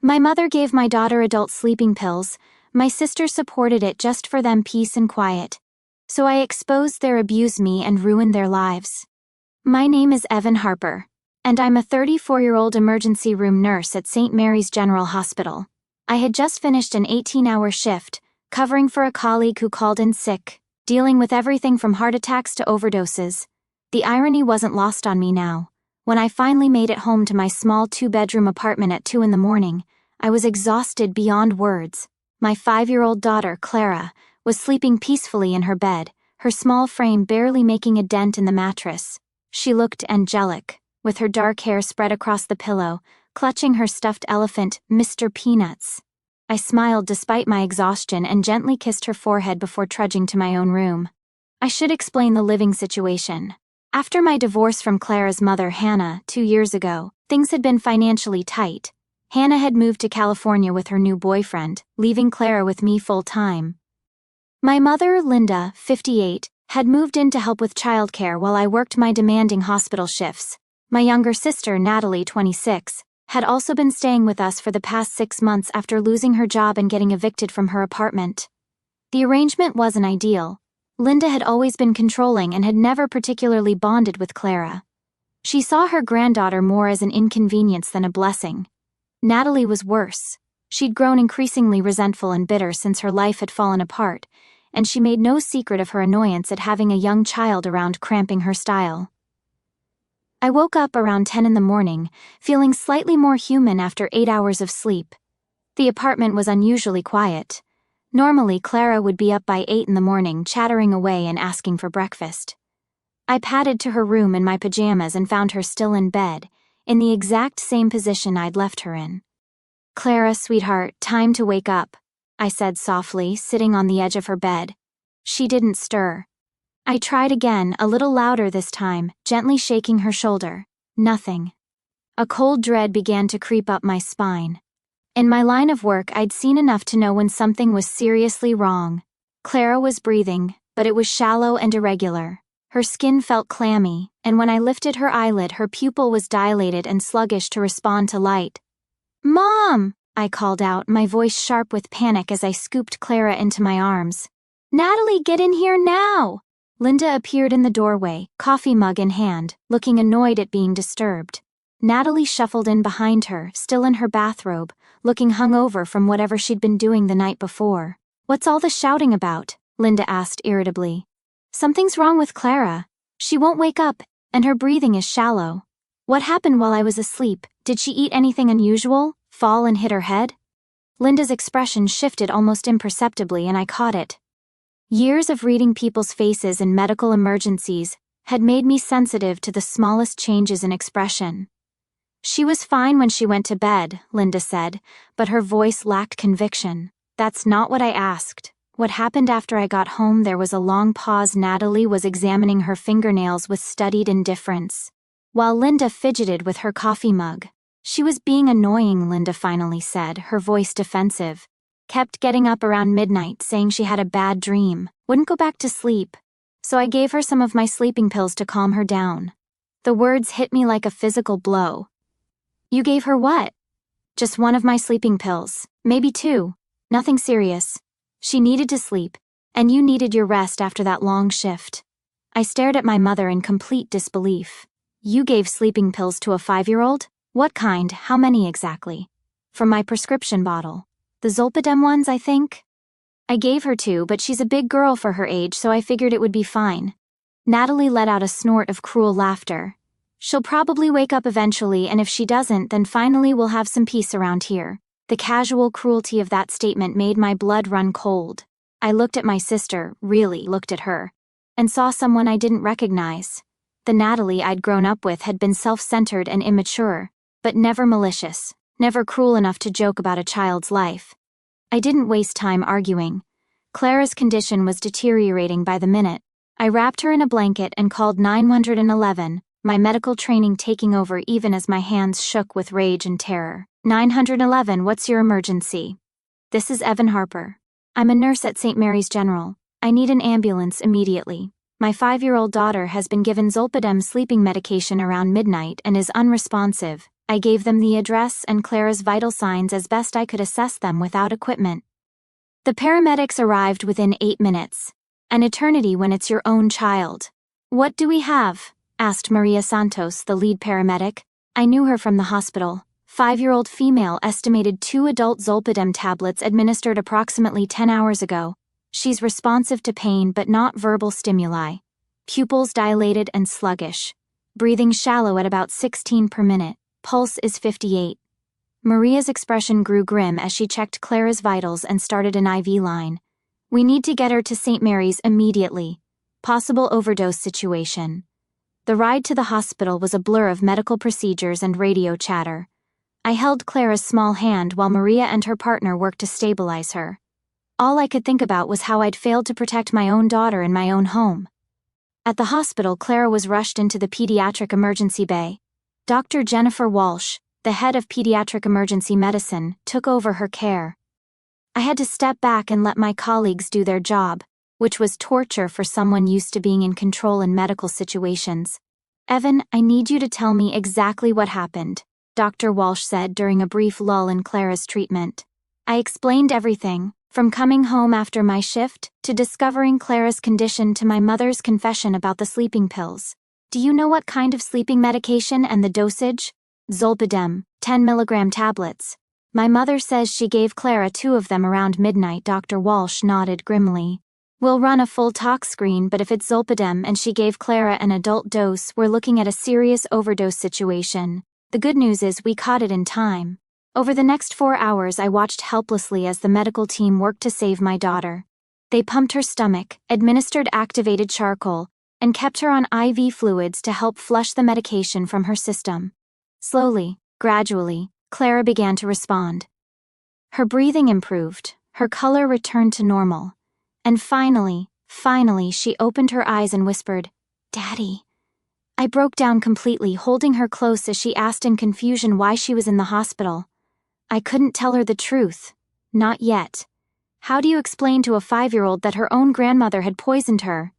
My mother gave my daughter adult sleeping pills. My sister supported it just for them peace and quiet. So I exposed their abuse me and ruined their lives. My name is Evan Harper, and I'm a 34-year-old emergency room nurse at St. Mary's General Hospital. I had just finished an 18-hour shift, covering for a colleague who called in sick, dealing with everything from heart attacks to overdoses. The irony wasn't lost on me now. When I finally made it home to my small 2-bedroom apartment at 2 a.m, I was exhausted beyond words. My 5-year-old daughter, Clara, was sleeping peacefully in her bed, her small frame barely making a dent in the mattress. She looked angelic, with her dark hair spread across the pillow, clutching her stuffed elephant, Mr. Peanuts. I smiled despite my exhaustion and gently kissed her forehead before trudging to my own room. I should explain the living situation. After my divorce from Clara's mother, Hannah, 2 years ago, things had been financially tight. Hannah had moved to California with her new boyfriend, leaving Clara with me full-time. My mother, Linda, 58, had moved in to help with childcare while I worked my demanding hospital shifts. My younger sister, Natalie, 26, had also been staying with us for the past 6 months after losing her job and getting evicted from her apartment. The arrangement wasn't ideal. Linda had always been controlling and had never particularly bonded with Clara. She saw her granddaughter more as an inconvenience than a blessing. Natalie was worse. She'd grown increasingly resentful and bitter since her life had fallen apart, and she made no secret of her annoyance at having a young child around cramping her style. I woke up around 10 a.m, feeling slightly more human after 8 hours of sleep. The apartment was unusually quiet. Normally, Clara would be up by 8 a.m, chattering away and asking for breakfast. I padded to her room in my pajamas and found her still in bed, in the exact same position I'd left her in. "Clara, sweetheart, time to wake up," I said softly, sitting on the edge of her bed. She didn't stir. I tried again, a little louder this time, gently shaking her shoulder. Nothing. A cold dread began to creep up my spine. In my line of work, I'd seen enough to know when something was seriously wrong. Clara was breathing, but it was shallow and irregular. Her skin felt clammy, and when I lifted her eyelid, her pupil was dilated and sluggish to respond to light. "Mom!" I called out, my voice sharp with panic as I scooped Clara into my arms. "Natalie, get in here now!" Linda appeared in the doorway, coffee mug in hand, looking annoyed at being disturbed. Natalie shuffled in behind her, still in her bathrobe, looking hungover from whatever she'd been doing the night before. "What's all the shouting about?" Linda asked irritably. "Something's wrong with Clara. She won't wake up, and her breathing is shallow. What happened while I was asleep? Did she eat anything unusual? Fall and hit her head?" Linda's expression shifted almost imperceptibly, and I caught it. Years of reading people's faces in medical emergencies had made me sensitive to the smallest changes in expression. "She was fine when she went to bed," Linda said, but her voice lacked conviction. "That's not what I asked. What happened after I got home?" There was a long pause. Natalie was examining her fingernails with studied indifference, while Linda fidgeted with her coffee mug. "She was being annoying," Linda finally said, her voice defensive. "Kept getting up around midnight, saying she had a bad dream, wouldn't go back to sleep. So I gave her some of my sleeping pills to calm her down." The words hit me like a physical blow. "You gave her what?" "Just one of my sleeping pills, maybe 2. Nothing serious. She needed to sleep, and you needed your rest after that long shift." I stared at my mother in complete disbelief. "You gave sleeping pills to a 5-year-old? What kind? How many exactly?" "From my prescription bottle. The Zolpidem ones, I think." "I gave her 2, but she's a big girl for her age, so I figured it would be fine." Natalie let out a snort of cruel laughter. "She'll probably wake up eventually, and if she doesn't, then finally we'll have some peace around here." The casual cruelty of that statement made my blood run cold. I looked at my sister, really looked at her, and saw someone I didn't recognize. The Natalie I'd grown up with had been self-centered and immature, but never malicious, never cruel enough to joke about a child's life. I didn't waste time arguing. Clara's condition was deteriorating by the minute. I wrapped her in a blanket and called 911, my medical training taking over even as my hands shook with rage and terror. 911, what's your emergency? "This is Evan Harper. I'm a nurse at St. Mary's General. I need an ambulance immediately. My 5-year-old daughter has been given Zolpidem sleeping medication around midnight and is unresponsive. I gave them the address and Clara's vital signs as best I could assess them without equipment. The paramedics arrived within 8 minutes. An eternity when it's your own child. "What do we have?" asked Maria Santos, the lead paramedic. I knew her from the hospital. 5-year-old female, estimated 2 adult zolpidem tablets administered approximately 10 hours ago. She's responsive to pain but not verbal stimuli. Pupils dilated and sluggish. Breathing shallow at about 16 per minute. Pulse is 58. Maria's expression grew grim as she checked Clara's vitals and started an IV line. "We need to get her to St. Mary's immediately. Possible overdose situation." The ride to the hospital was a blur of medical procedures and radio chatter. I held Clara's small hand while Maria and her partner worked to stabilize her. All I could think about was how I'd failed to protect my own daughter in my own home. At the hospital, Clara was rushed into the pediatric emergency bay. Dr. Jennifer Walsh, the head of pediatric emergency medicine, took over her care. I had to step back and let my colleagues do their job, which was torture for someone used to being in control in medical situations. "Evan, I need you to tell me exactly what happened," Dr. Walsh said during a brief lull in Clara's treatment. I explained everything, from coming home after my shift to discovering Clara's condition to my mother's confession about the sleeping pills. "Do you know what kind of sleeping medication and the dosage?" "Zolpidem, 10 milligram tablets. My mother says she gave Clara 2 of them around midnight." Dr. Walsh nodded grimly. "We'll run a full tox screen, but if it's Zolpidem and she gave Clara an adult dose, we're looking at a serious overdose situation. The good news is we caught it in time." Over the next 4 hours, I watched helplessly as the medical team worked to save my daughter. They pumped her stomach, administered activated charcoal, and kept her on IV fluids to help flush the medication from her system. Slowly, gradually, Clara began to respond. Her breathing improved, her color returned to normal. And finally, she opened her eyes and whispered, "Daddy." I broke down completely, holding her close as she asked in confusion why she was in the hospital. I couldn't tell her the truth. Not yet. How do you explain to a 5-year-old that her own grandmother had poisoned her?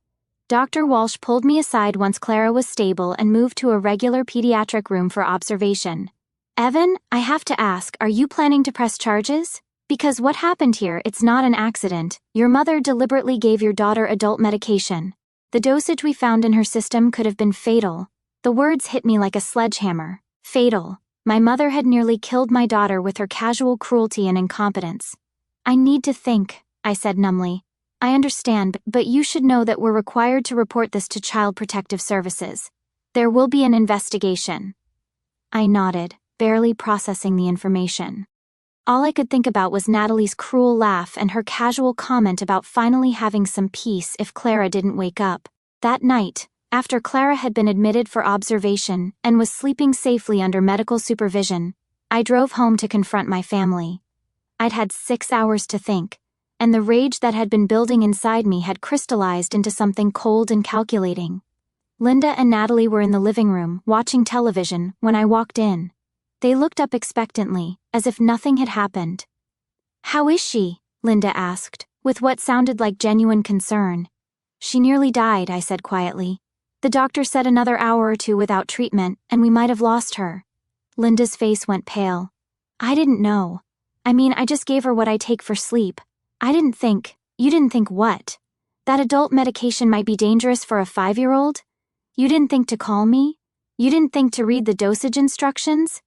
Dr. Walsh pulled me aside once Clara was stable and moved to a regular pediatric room for observation. "Evan, I have to ask, are you planning to press charges? Because what happened here, it's not an accident. Your mother deliberately gave your daughter adult medication. The dosage we found in her system could have been fatal." The words hit me like a sledgehammer. Fatal. My mother had nearly killed my daughter with her casual cruelty and incompetence. "I need to think," I said numbly. "I understand, but you should know that we're required to report this to Child Protective Services. There will be an investigation." I nodded, barely processing the information. All I could think about was Natalie's cruel laugh and her casual comment about finally having some peace if Clara didn't wake up. That night, after Clara had been admitted for observation and was sleeping safely under medical supervision, I drove home to confront my family. I'd had 6 hours to think, and the rage that had been building inside me had crystallized into something cold and calculating. Linda and Natalie were in the living room, watching television, when I walked in. They looked up expectantly, as if nothing had happened. "How is she?" Linda asked, with what sounded like genuine concern. "She nearly died," I said quietly. "The doctor said another hour or 2 without treatment, and we might have lost her." Linda's face went pale. "I didn't know. I just gave her what I take for sleep. I didn't think." "You didn't think what? That adult medication might be dangerous for a 5-year-old? You didn't think to call me? You didn't think to read the dosage instructions?"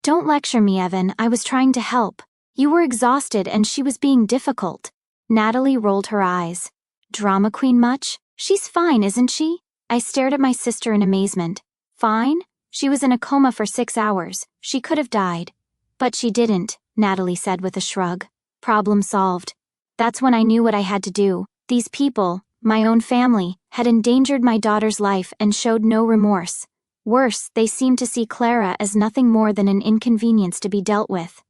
"Don't lecture me, Evan. I was trying to help. You were exhausted and she was being difficult." Natalie rolled her eyes. "Drama queen much? She's fine, isn't she?" I stared at my sister in amazement. "Fine? She was in a coma for 6 hours. She could have died." "But she didn't," Natalie said with a shrug. "Problem solved." That's when I knew what I had to do. These people, my own family, had endangered my daughter's life and showed no remorse. Worse, they seemed to see Clara as nothing more than an inconvenience to be dealt with.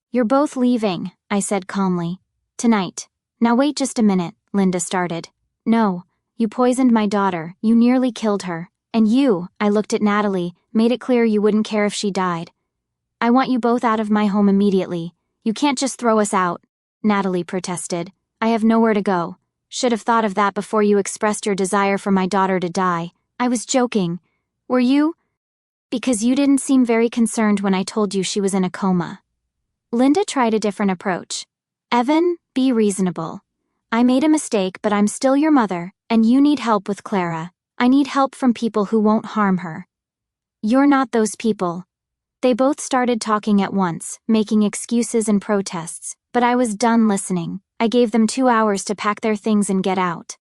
"You're both leaving," I said calmly. "Tonight." "Now wait just a minute," Linda started. "No, you poisoned my daughter, you nearly killed her, and you," I looked at Natalie, "made it clear you wouldn't care if she died. I want you both out of my home immediately. You can't just throw us out." Natalie protested. "I have nowhere to go. Should have thought of that before you expressed your desire for my daughter to die. I was joking. Were you?" Because you didn't seem very concerned when I told you she was in a coma. Linda tried a different approach. Evan, be reasonable. I made a mistake, but I'm still your mother, and you need help with Clara. I need help from people who won't harm her. You're not those people. They both started talking at once, making excuses and protests, but I was done listening. I gave them 2 hours to pack their things and get out.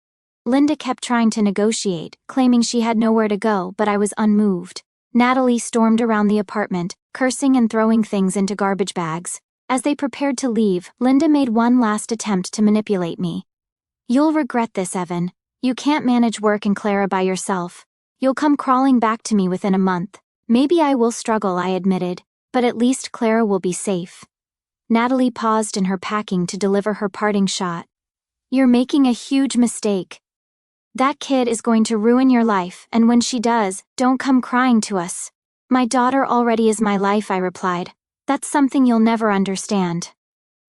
Linda kept trying to negotiate, claiming she had nowhere to go, but I was unmoved. Natalie stormed around the apartment, cursing and throwing things into garbage bags. As they prepared to leave, Linda made one last attempt to manipulate me. You'll regret this, Evan. You can't manage work and Clara by yourself. You'll come crawling back to me within a month. Maybe I will struggle, I admitted, but at least Clara will be safe. Natalie paused in her packing to deliver her parting shot. You're making a huge mistake. That kid is going to ruin your life, and when she does, don't come crying to us. My daughter already is my life, I replied. That's something you'll never understand.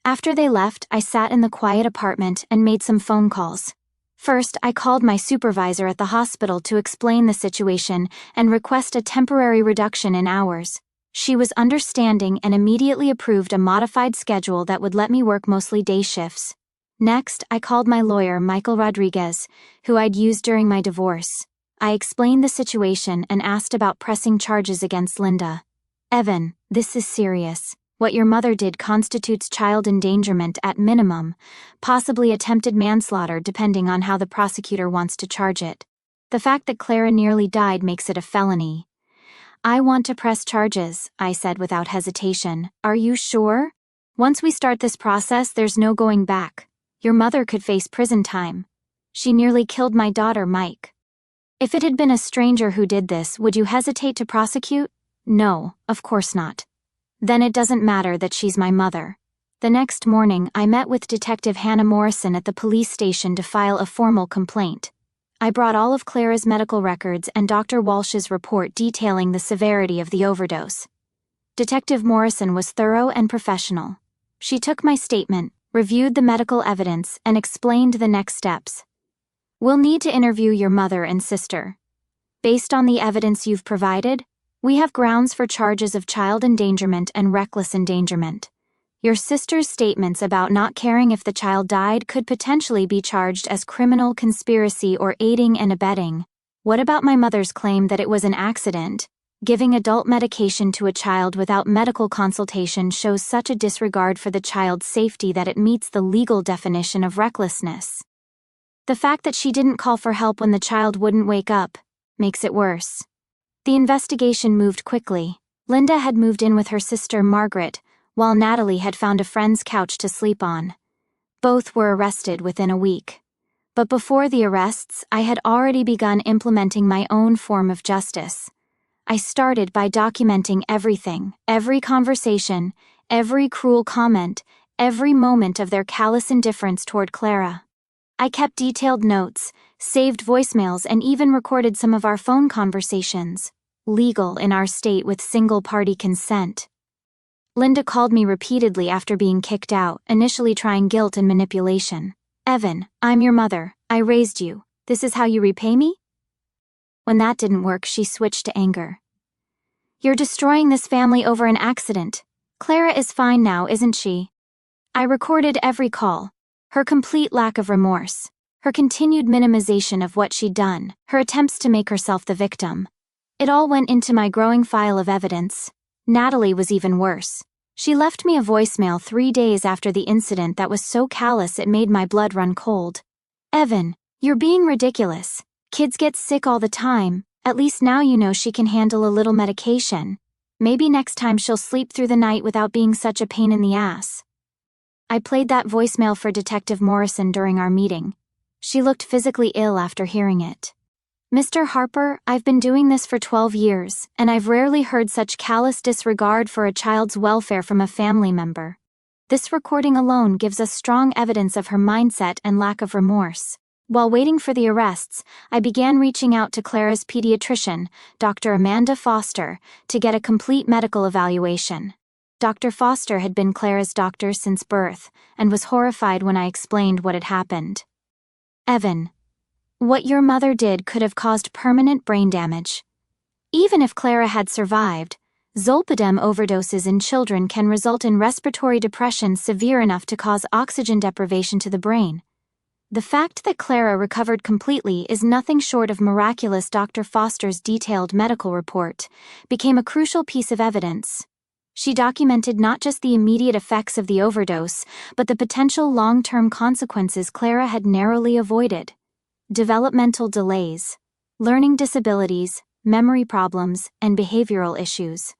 After they left, I sat in the quiet apartment and made some phone calls. First, I called my supervisor at the hospital to explain the situation and request a temporary reduction in hours. She was understanding and immediately approved a modified schedule that would let me work mostly day shifts. Next, I called my lawyer, Michael Rodriguez, who I'd used during my divorce. I explained the situation and asked about pressing charges against Linda. Evan, this is serious. What your mother did constitutes child endangerment at minimum, possibly attempted manslaughter depending on how the prosecutor wants to charge it. The fact that Clara nearly died makes it a felony. I want to press charges, I said without hesitation. Are you sure? Once we start this process, there's no going back. Your mother could face prison time. She nearly killed my daughter, Mike. If it had been a stranger who did this, would you hesitate to prosecute? No, of course not. Then it doesn't matter that she's my mother. The next morning, I met with Detective Hannah Morrison at the police station to file a formal complaint. I brought all of Clara's medical records and Dr. Walsh's report detailing the severity of the overdose. Detective Morrison was thorough and professional. She took my statement, reviewed the medical evidence, and explained the next steps. We'll need to interview your mother and sister. Based on the evidence you've provided, we have grounds for charges of child endangerment and reckless endangerment. Your sister's statements about not caring if the child died could potentially be charged as criminal conspiracy or aiding and abetting. What about my mother's claim that it was an accident? Giving adult medication to a child without medical consultation shows such a disregard for the child's safety that it meets the legal definition of recklessness. The fact that she didn't call for help when the child wouldn't wake up makes it worse. The investigation moved quickly. Linda had moved in with her sister Margaret, while Natalie had found a friend's couch to sleep on. Both were arrested within a week. But before the arrests, I had already begun implementing my own form of justice. I started by documenting everything, every conversation, every cruel comment, every moment of their callous indifference toward Clara. I kept detailed notes, saved voicemails, and even recorded some of our phone conversations, legal in our state with single-party consent. Linda called me repeatedly after being kicked out, initially trying guilt and manipulation. Evan, I'm your mother. I raised you. This is how you repay me? When that didn't work, she switched to anger. You're destroying this family over an accident. Clara is fine now, isn't she? I recorded every call. Her complete lack of remorse. Her continued minimization of what she'd done. Her attempts to make herself the victim. It all went into my growing file of evidence. Natalie was even worse. She left me a voicemail 3 days after the incident that was so callous it made my blood run cold. Evan, you're being ridiculous. Kids get sick all the time. At least now you know she can handle a little medication. Maybe next time she'll sleep through the night without being such a pain in the ass. I played that voicemail for Detective Morrison during our meeting. She looked physically ill after hearing it. Mr. Harper, I've been doing this for 12 years, and I've rarely heard such callous disregard for a child's welfare from a family member. This recording alone gives us strong evidence of her mindset and lack of remorse. While waiting for the arrests, I began reaching out to Clara's pediatrician, Dr. Amanda Foster, to get a complete medical evaluation. Dr. Foster had been Clara's doctor since birth, and was horrified when I explained what had happened. Evan, what your mother did could have caused permanent brain damage. Even if Clara had survived, zolpidem overdoses in children can result in respiratory depression severe enough to cause oxygen deprivation to the brain. The fact that Clara recovered completely is nothing short of miraculous. Dr. Foster's detailed medical report became a crucial piece of evidence. She documented not just the immediate effects of the overdose, but the potential long-term consequences Clara had narrowly avoided. Developmental delays, learning disabilities, memory problems, and behavioral issues.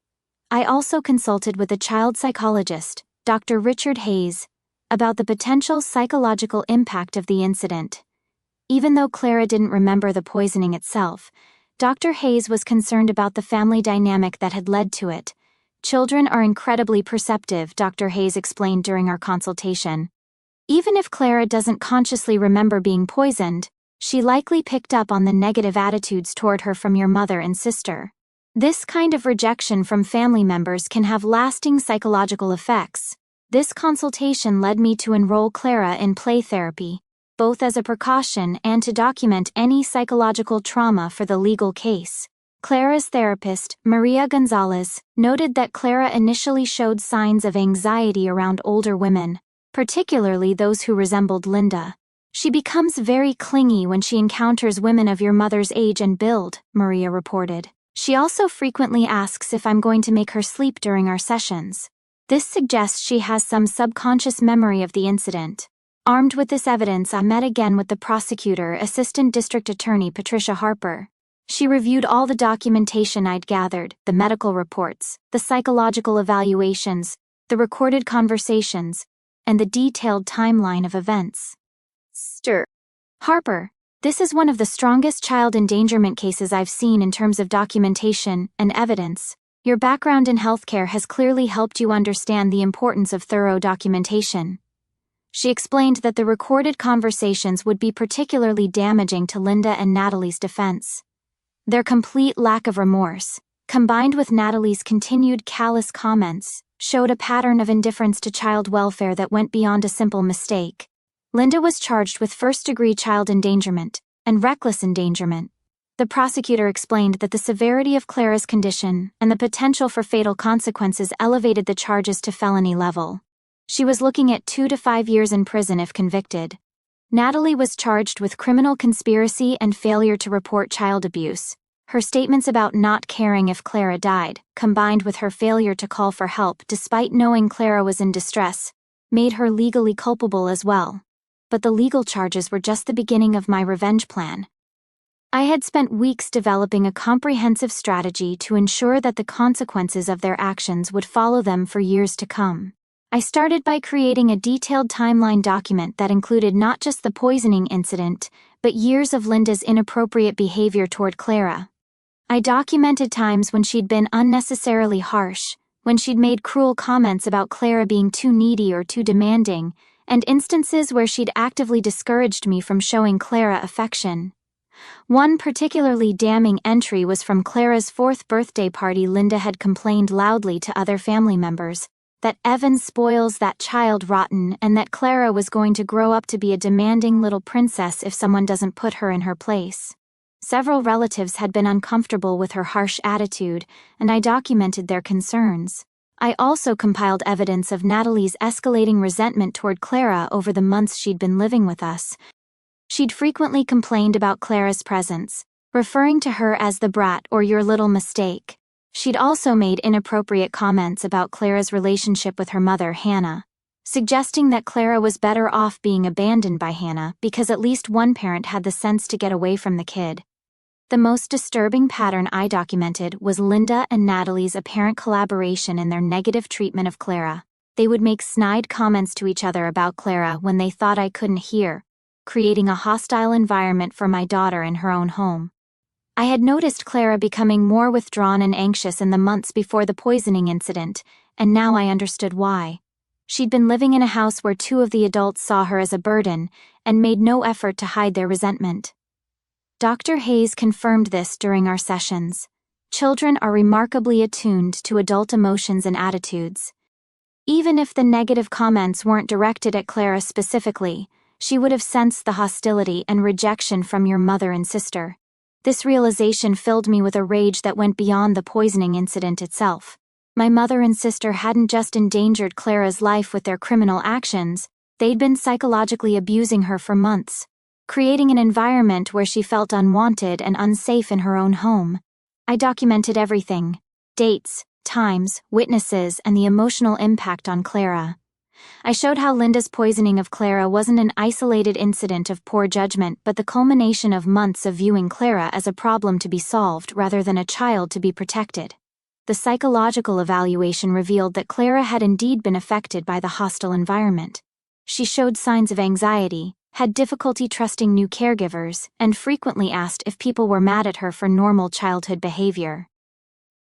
I also consulted with a child psychologist, Dr. Richard Hayes, about the potential psychological impact of the incident. Even though Clara didn't remember the poisoning itself, Dr. Hayes was concerned about the family dynamic that had led to it. Children are incredibly perceptive, Dr. Hayes explained during our consultation. Even if Clara doesn't consciously remember being poisoned, she likely picked up on the negative attitudes toward her from your mother and sister. This kind of rejection from family members can have lasting psychological effects. This consultation led me to enroll Clara in play therapy, both as a precaution and to document any psychological trauma for the legal case. Clara's therapist, Maria Gonzalez, noted that Clara initially showed signs of anxiety around older women, particularly those who resembled Linda. She becomes very clingy when she encounters women of your mother's age and build, Maria reported. She also frequently asks if I'm going to make her sleep during our sessions. This suggests she has some subconscious memory of the incident. Armed with this evidence, I met again with the prosecutor, Assistant District Attorney Patricia Harper. She reviewed all the documentation I'd gathered, the medical reports, the psychological evaluations, the recorded conversations, and the detailed timeline of events. Harper, this is one of the strongest child endangerment cases I've seen in terms of documentation and evidence. Your background in healthcare has clearly helped you understand the importance of thorough documentation. She explained that the recorded conversations would be particularly damaging to Linda and Natalie's defense. Their complete lack of remorse, combined with Natalie's continued callous comments, showed a pattern of indifference to child welfare that went beyond a simple mistake. Linda was charged with first-degree child endangerment and reckless endangerment. The prosecutor explained that the severity of Clara's condition and the potential for fatal consequences elevated the charges to felony level. She was looking at 2 to 5 years in prison if convicted. Natalie was charged with criminal conspiracy and failure to report child abuse. Her statements about not caring if Clara died, combined with her failure to call for help despite knowing Clara was in distress, made her legally culpable as well. But the legal charges were just the beginning of my revenge plan. I had spent weeks developing a comprehensive strategy to ensure that the consequences of their actions would follow them for years to come. I started by creating a detailed timeline document that included not just the poisoning incident, but years of Linda's inappropriate behavior toward Clara. I documented times when she'd been unnecessarily harsh, when she'd made cruel comments about Clara being too needy or too demanding, and instances where she'd actively discouraged me from showing Clara affection. One particularly damning entry was from Clara's 4th birthday party. Linda had complained loudly to other family members that Evan spoils that child rotten and that Clara was going to grow up to be a demanding little princess if someone doesn't put her in her place. Several relatives had been uncomfortable with her harsh attitude, and I documented their concerns. I also compiled evidence of Natalie's escalating resentment toward Clara over the months she'd been living with us. She'd frequently complained about Clara's presence, referring to her as the brat or your little mistake. She'd also made inappropriate comments about Clara's relationship with her mother, Hannah, suggesting that Clara was better off being abandoned by Hannah because at least one parent had the sense to get away from the kid. The most disturbing pattern I documented was Linda and Natalie's apparent collaboration in their negative treatment of Clara. They would make snide comments to each other about Clara when they thought I couldn't hear, creating a hostile environment for my daughter in her own home. I had noticed Clara becoming more withdrawn and anxious in the months before the poisoning incident, and now I understood why. She'd been living in a house where 2 of the adults saw her as a burden and made no effort to hide their resentment. Dr. Hayes confirmed this during our sessions. Children are remarkably attuned to adult emotions and attitudes. Even if the negative comments weren't directed at Clara specifically, she would have sensed the hostility and rejection from your mother and sister. This realization filled me with a rage that went beyond the poisoning incident itself. My mother and sister hadn't just endangered Clara's life with their criminal actions, they'd been psychologically abusing her for months, creating an environment where she felt unwanted and unsafe in her own home. I documented everything: dates, times, witnesses, and the emotional impact on Clara. I showed how Linda's poisoning of Clara wasn't an isolated incident of poor judgment but the culmination of months of viewing Clara as a problem to be solved rather than a child to be protected. The psychological evaluation revealed that Clara had indeed been affected by the hostile environment. She showed signs of anxiety, had difficulty trusting new caregivers, and frequently asked if people were mad at her for normal childhood behavior.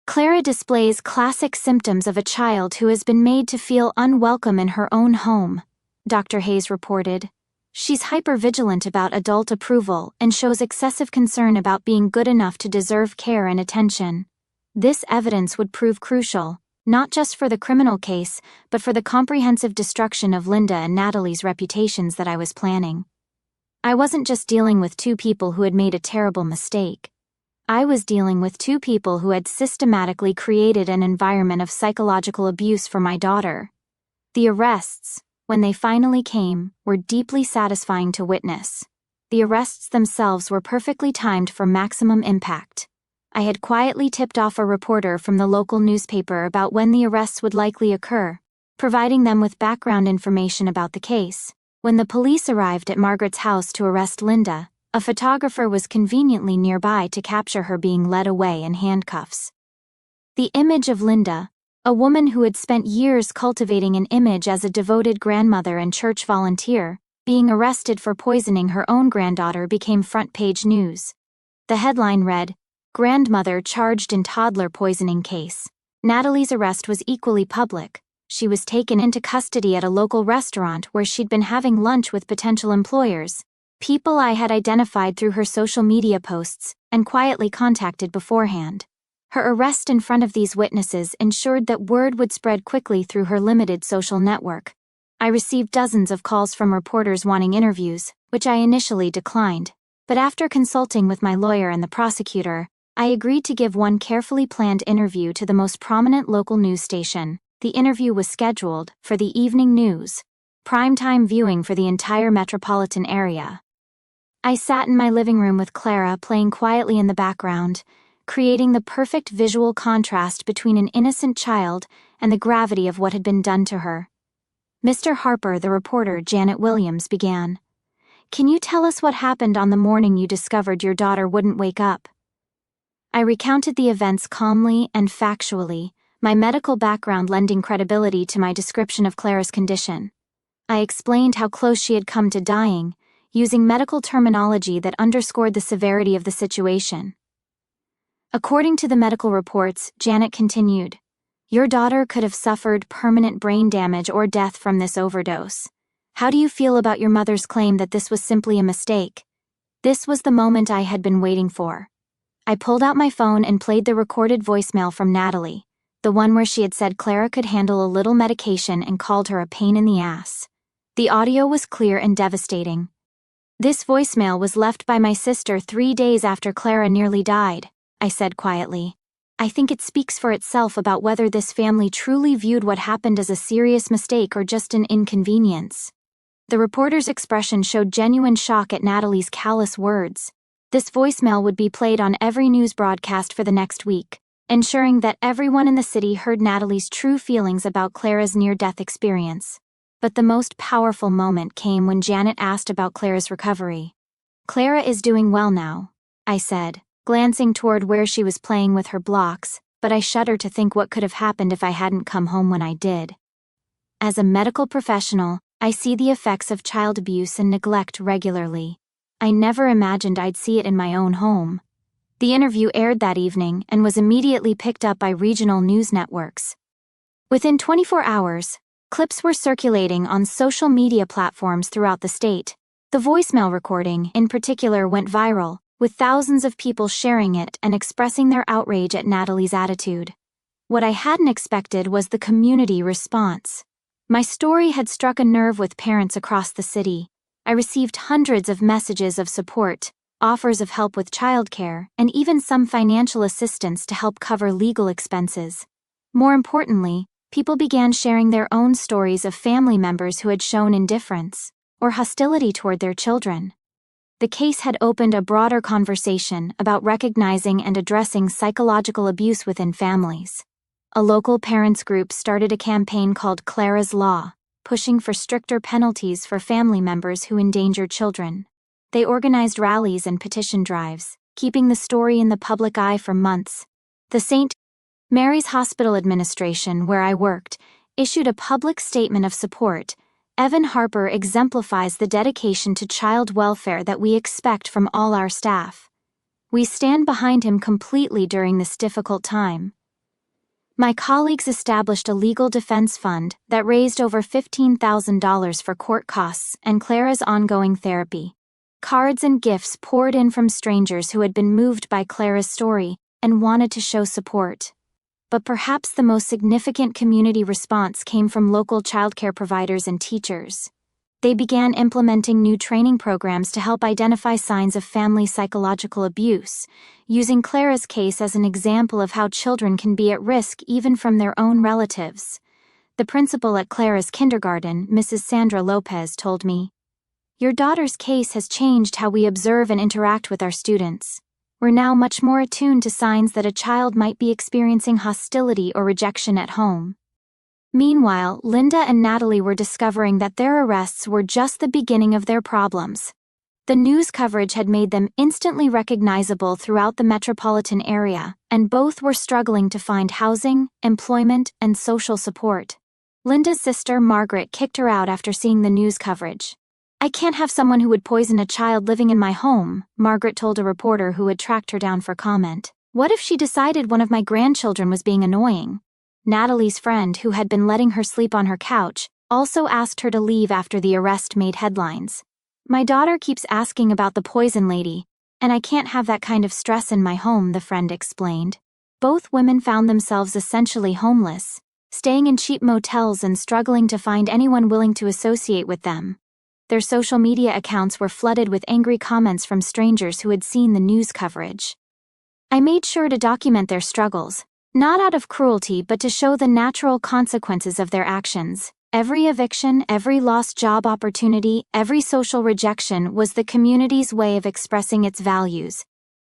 Clara displays classic symptoms of a child who has been made to feel unwelcome in her own home, Dr. Hayes reported. She's hypervigilant about adult approval and shows excessive concern about being good enough to deserve care and attention. This evidence would prove crucial, not just for the criminal case, but for the comprehensive destruction of Linda and Natalie's reputations that I was planning. I wasn't just dealing with two people who had made a terrible mistake. I was dealing with two people who had systematically created an environment of psychological abuse for my daughter. The arrests, when they finally came, were deeply satisfying to witness. The arrests themselves were perfectly timed for maximum impact. I had quietly tipped off a reporter from the local newspaper about when the arrests would likely occur, providing them with background information about the case. When the police arrived at Margaret's house to arrest Linda, a photographer was conveniently nearby to capture her being led away in handcuffs. The image of Linda, a woman who had spent years cultivating an image as a devoted grandmother and church volunteer, being arrested for poisoning her own granddaughter became front-page news. The headline read, "Grandmother charged in toddler poisoning case." Natalie's arrest was equally public. She was taken into custody at a local restaurant where she'd been having lunch with potential employers, people I had identified through her social media posts and quietly contacted beforehand. Her arrest in front of these witnesses ensured that word would spread quickly through her limited social network. I received dozens of calls from reporters wanting interviews, which I initially declined, but after consulting with my lawyer and the prosecutor, I agreed to give one carefully planned interview to the most prominent local news station. The interview was scheduled for the evening news, primetime viewing for the entire metropolitan area. I sat in my living room with Clara playing quietly in the background, creating the perfect visual contrast between an innocent child and the gravity of what had been done to her. "Mr. Harper," the reporter Janet Williams began, "can you tell us what happened on the morning you discovered your daughter wouldn't wake up?" I recounted the events calmly and factually, my medical background lending credibility to my description of Clara's condition. I explained how close she had come to dying, using medical terminology that underscored the severity of the situation. "According to the medical reports," Janet continued, "your daughter could have suffered permanent brain damage or death from this overdose. How do you feel about your mother's claim that this was simply a mistake?" This was the moment I had been waiting for. I pulled out my phone and played the recorded voicemail from Natalie, the one where she had said Clara could handle a little medication and called her a pain in the ass. The audio was clear and devastating. "This voicemail was left by my sister 3 days after Clara nearly died," I said quietly. "I think it speaks for itself about whether this family truly viewed what happened as a serious mistake or just an inconvenience." The reporter's expression showed genuine shock at Natalie's callous words. This voicemail would be played on every news broadcast for the next week, ensuring that everyone in the city heard Natalie's true feelings about Clara's near-death experience. But the most powerful moment came when Janet asked about Clara's recovery. "Clara is doing well now," I said, glancing toward where she was playing with her blocks, but I shudder to think what could have happened if I hadn't come home when I did. As a medical professional, I see the effects of child abuse and neglect regularly. I never imagined I'd see it in my own home. The interview aired that evening and was immediately picked up by regional news networks. Within 24 hours, clips were circulating on social media platforms throughout the state. The voicemail recording, in particular, went viral, with thousands of people sharing it and expressing their outrage at Natalie's attitude. What I hadn't expected was the community response. My story had struck a nerve with parents across the city. I received hundreds of messages of support, offers of help with childcare, and even some financial assistance to help cover legal expenses. More importantly, people began sharing their own stories of family members who had shown indifference or hostility toward their children. The case had opened a broader conversation about recognizing and addressing psychological abuse within families. A local parents group started a campaign called Clara's Law, pushing for stricter penalties for family members who endanger children. They organized rallies and petition drives, keeping the story in the public eye for months. The St. Mary's Hospital Administration, where I worked, issued a public statement of support. Evan Harper exemplifies the dedication to child welfare that we expect from all our staff. We stand behind him completely during this difficult time. My colleagues established a legal defense fund that raised over $15,000 for court costs and Clara's ongoing therapy. Cards and gifts poured in from strangers who had been moved by Clara's story and wanted to show support. But perhaps the most significant community response came from local childcare providers and teachers. They began implementing new training programs to help identify signs of family psychological abuse, using Clara's case as an example of how children can be at risk even from their own relatives. The principal at Clara's kindergarten, Mrs. Sandra Lopez, told me, "Your daughter's case has changed how we observe and interact with our students. We're now much more attuned to signs that a child might be experiencing hostility or rejection at home." Meanwhile, Linda and Natalie were discovering that their arrests were just the beginning of their problems. The news coverage had made them instantly recognizable throughout the metropolitan area, and both were struggling to find housing, employment, and social support. Linda's sister, Margaret, kicked her out after seeing the news coverage. "I can't have someone who would poison a child living in my home," Margaret told a reporter who had tracked her down for comment. "What if she decided one of my grandchildren was being annoying?" Natalie's friend, who had been letting her sleep on her couch, also asked her to leave after the arrest made headlines. "My daughter keeps asking about the poison lady, and I can't have that kind of stress in my home," the friend explained. Both women found themselves essentially homeless, staying in cheap motels and struggling to find anyone willing to associate with them. Their social media accounts were flooded with angry comments from strangers who had seen the news coverage. I made sure to document their struggles, not out of cruelty but to show the natural consequences of their actions. Every eviction, every lost job opportunity, every social rejection was the community's way of expressing its values.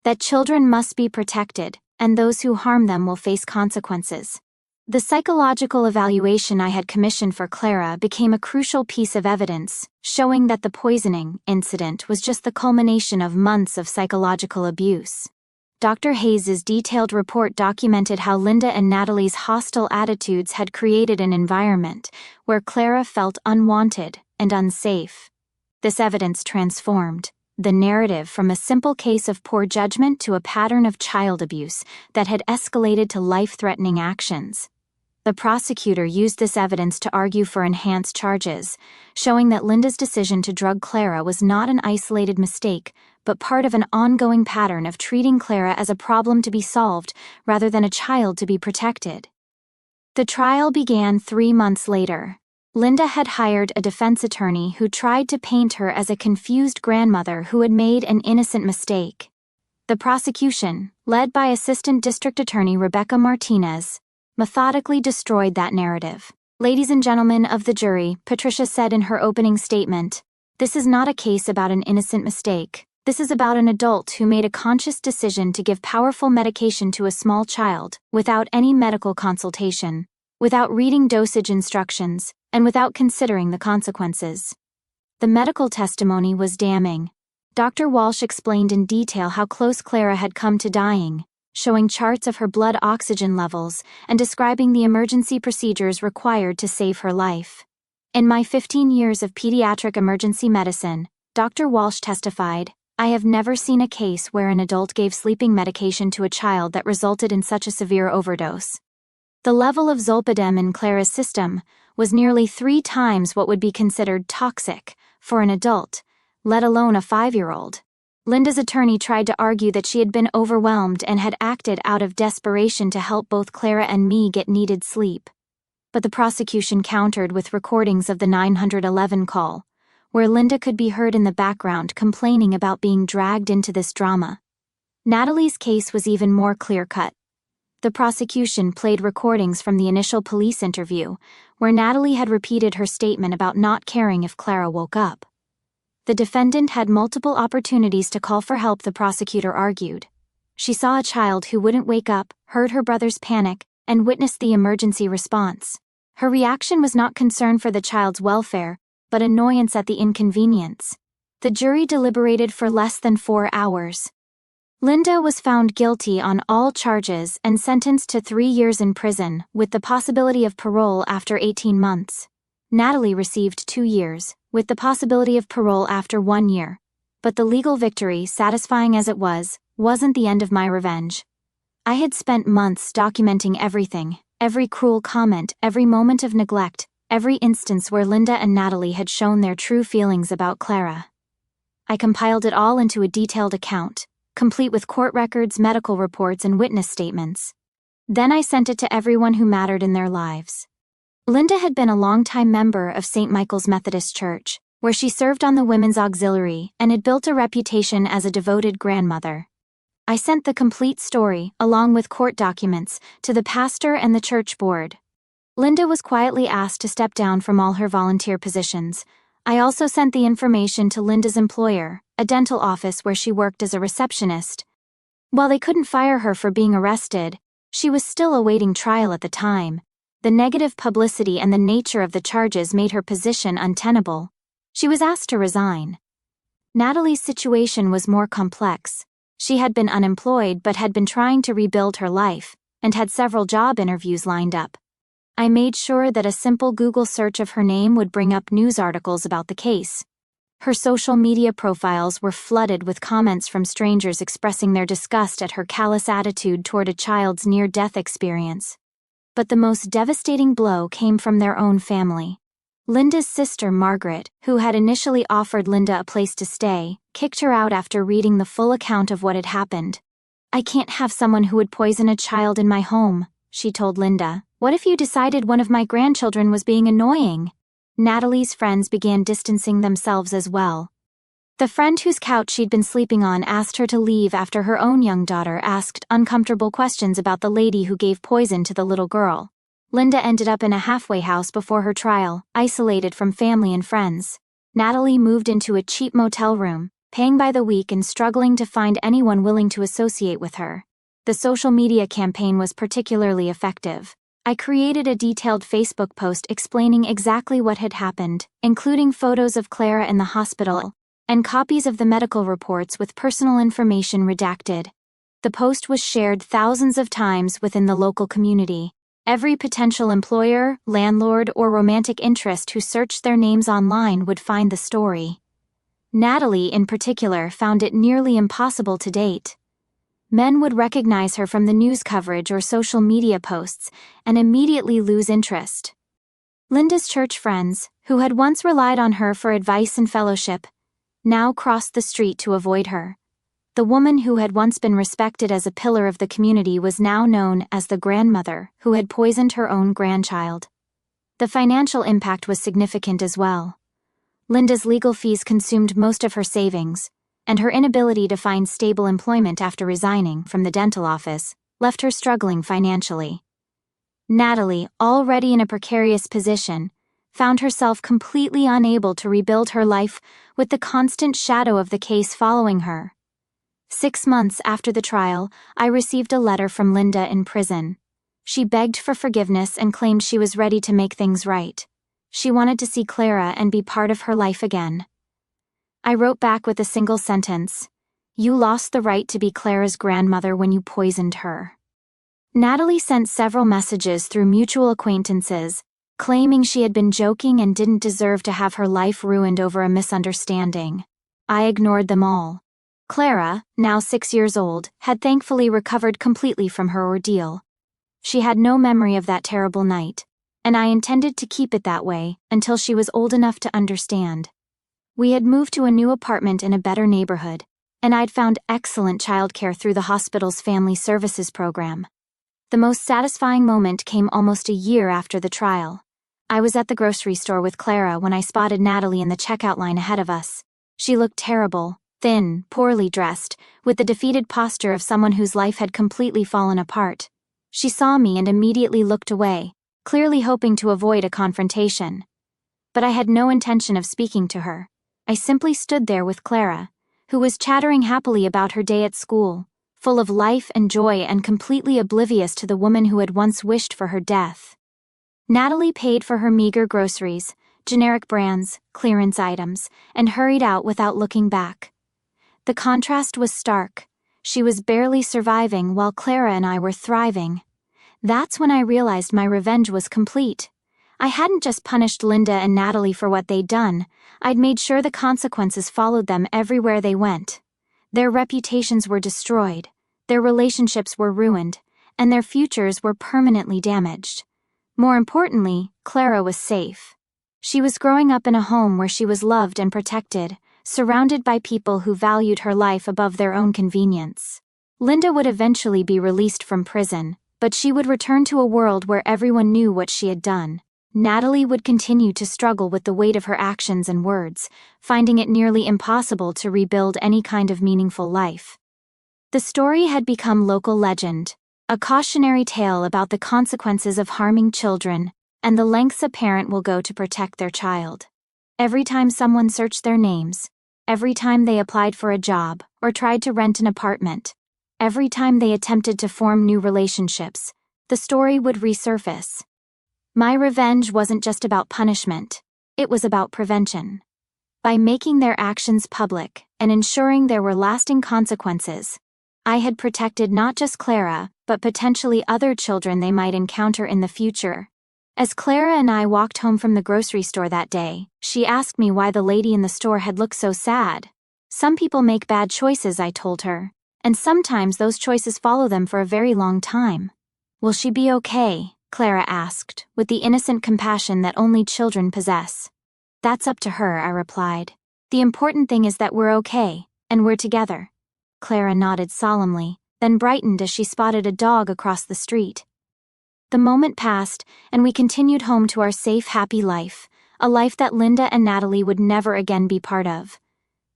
That children must be protected, and those who harm them will face consequences. The psychological evaluation I had commissioned for Clara became a crucial piece of evidence, showing that the poisoning incident was just the culmination of months of psychological abuse. Dr. Hayes's detailed report documented how Linda and Natalie's hostile attitudes had created an environment where Clara felt unwanted and unsafe. This evidence transformed the narrative from a simple case of poor judgment to a pattern of child abuse that had escalated to life-threatening actions. The prosecutor used this evidence to argue for enhanced charges, showing that Linda's decision to drug Clara was not an isolated mistake, but part of an ongoing pattern of treating Clara as a problem to be solved rather than a child to be protected. The trial began 3 months later. Linda had hired a defense attorney who tried to paint her as a confused grandmother who had made an innocent mistake. The prosecution, led by Assistant District Attorney Rebecca Martinez, methodically destroyed that narrative. "Ladies and gentlemen of the jury," Patricia said in her opening statement, "this is not a case about an innocent mistake. This is about an adult who made a conscious decision to give powerful medication to a small child without any medical consultation, without reading dosage instructions, and without considering the consequences." The medical testimony was damning. Dr. Walsh explained in detail how close Clara had come to dying, showing charts of her blood oxygen levels and describing the emergency procedures required to save her life. "In my 15 years of pediatric emergency medicine," Dr. Walsh testified, "I have never seen a case where an adult gave sleeping medication to a child that resulted in such a severe overdose. The level of zolpidem in Clara's system was nearly 3 times what would be considered toxic for an adult, let alone a 5-year-old. Linda's attorney tried to argue that she had been overwhelmed and had acted out of desperation to help both Clara and me get needed sleep. But the prosecution countered with recordings of the 911 call, where Linda could be heard in the background complaining about being dragged into this drama. Natalie's case was even more clear-cut. The prosecution played recordings from the initial police interview, where Natalie had repeated her statement about not caring if Clara woke up. The defendant had multiple opportunities to call for help, the prosecutor argued. She saw a child who wouldn't wake up, heard her brother's panic, and witnessed the emergency response. Her reaction was not concern for the child's welfare, but annoyance at the inconvenience. The jury deliberated for less than 4 hours. Linda was found guilty on all charges and sentenced to 3 years in prison, with the possibility of parole after 18 months. Natalie received 2 years, with the possibility of parole after 1 year. But the legal victory, satisfying as it was, wasn't the end of my revenge. I had spent months documenting everything, every cruel comment, every moment of neglect, every instance where Linda and Natalie had shown their true feelings about Clara. I compiled it all into a detailed account, complete with court records, medical reports, and witness statements. Then I sent it to everyone who mattered in their lives. Linda had been a longtime member of St. Michael's Methodist Church, where she served on the Women's Auxiliary and had built a reputation as a devoted grandmother. I sent the complete story, along with court documents, to the pastor and the church board. Linda was quietly asked to step down from all her volunteer positions. I also sent the information to Linda's employer, a dental office where she worked as a receptionist. While they couldn't fire her for being arrested, she was still awaiting trial at the time. The negative publicity and the nature of the charges made her position untenable. She was asked to resign. Natalie's situation was more complex. She had been unemployed but had been trying to rebuild her life, and had several job interviews lined up. I made sure that a simple Google search of her name would bring up news articles about the case. Her social media profiles were flooded with comments from strangers expressing their disgust at her callous attitude toward a child's near-death experience. But the most devastating blow came from their own family. Linda's sister Margaret, who had initially offered Linda a place to stay, kicked her out after reading the full account of what had happened. "I can't have someone who would poison a child in my home," she told Linda. "What if you decided one of my grandchildren was being annoying?" Natalie's friends began distancing themselves as well. The friend whose couch she'd been sleeping on asked her to leave after her own young daughter asked uncomfortable questions about the lady who gave poison to the little girl. Linda ended up in a halfway house before her trial, isolated from family and friends. Natalie moved into a cheap motel room, paying by the week and struggling to find anyone willing to associate with her. The social media campaign was particularly effective. I created a detailed Facebook post explaining exactly what had happened, including photos of Clara in the hospital, and copies of the medical reports with personal information redacted. The post was shared thousands of times within the local community. Every potential employer, landlord, or romantic interest who searched their names online would find the story. Natalie, in particular, found it nearly impossible to date. Men would recognize her from the news coverage or social media posts and immediately lose interest. Linda's church friends, who had once relied on her for advice and fellowship, now crossed the street to avoid her. The woman who had once been respected as a pillar of the community was now known as the grandmother who had poisoned her own grandchild. The financial impact was significant as well. Linda's legal fees consumed most of her savings, and her inability to find stable employment after resigning from the dental office left her struggling financially. Natalie, already in a precarious position, found herself completely unable to rebuild her life with the constant shadow of the case following her. 6 months after the trial, I received a letter from Linda in prison. She begged for forgiveness and claimed she was ready to make things right. She wanted to see Clara and be part of her life again. I wrote back with a single sentence: "You lost the right to be Clara's grandmother when you poisoned her." Natalie sent several messages through mutual acquaintances, claiming she had been joking and didn't deserve to have her life ruined over a misunderstanding. I ignored them all. Clara, now 6 years old, had thankfully recovered completely from her ordeal. She had no memory of that terrible night, and I intended to keep it that way until she was old enough to understand. We had moved to a new apartment in a better neighborhood, and I'd found excellent childcare through the hospital's family services program. The most satisfying moment came almost a year after the trial. I was at the grocery store with Clara when I spotted Natalie in the checkout line ahead of us. She looked terrible, thin, poorly dressed, with the defeated posture of someone whose life had completely fallen apart. She saw me and immediately looked away, clearly hoping to avoid a confrontation. But I had no intention of speaking to her. I simply stood there with Clara, who was chattering happily about her day at school, full of life and joy and completely oblivious to the woman who had once wished for her death. Natalie paid for her meager groceries, generic brands, clearance items, and hurried out without looking back. The contrast was stark. She was barely surviving while Clara and I were thriving. That's when I realized my revenge was complete. I hadn't just punished Linda and Natalie for what they'd done, I'd made sure the consequences followed them everywhere they went. Their reputations were destroyed, their relationships were ruined, and their futures were permanently damaged. More importantly, Clara was safe. She was growing up in a home where she was loved and protected, surrounded by people who valued her life above their own convenience. Linda would eventually be released from prison, but she would return to a world where everyone knew what she had done. Natalie would continue to struggle with the weight of her actions and words, finding it nearly impossible to rebuild any kind of meaningful life. The story had become local legend, a cautionary tale about the consequences of harming children and the lengths a parent will go to protect their child. Every time someone searched their names, every time they applied for a job or tried to rent an apartment, every time they attempted to form new relationships, the story would resurface. My revenge wasn't just about punishment, it was about prevention. By making their actions public and ensuring there were lasting consequences, I had protected not just Clara, but potentially other children they might encounter in the future. As Clara and I walked home from the grocery store that day, she asked me why the lady in the store had looked so sad. Some people make bad choices, I told her, and sometimes those choices follow them for a very long time. Will she be okay? Clara asked, with the innocent compassion that only children possess. That's up to her, I replied. The important thing is that we're okay, and we're together. Clara nodded solemnly, then brightened as she spotted a dog across the street. The moment passed, and we continued home to our safe, happy life, a life that Linda and Natalie would never again be part of.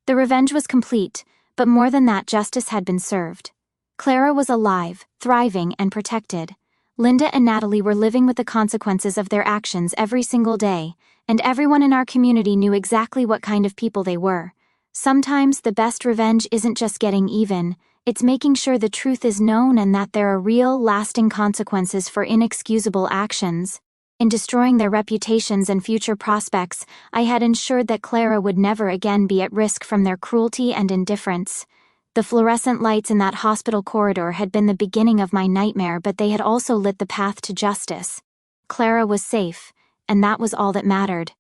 The revenge was complete, but more than that, justice had been served. Clara was alive, thriving, and protected. Linda and Natalie were living with the consequences of their actions every single day, and everyone in our community knew exactly what kind of people they were. Sometimes the best revenge isn't just getting even, it's making sure the truth is known and that there are real, lasting consequences for inexcusable actions. In destroying their reputations and future prospects, I had ensured that Clara would never again be at risk from their cruelty and indifference. The fluorescent lights in that hospital corridor had been the beginning of my nightmare, but they had also lit the path to justice. Clara was safe, and that was all that mattered.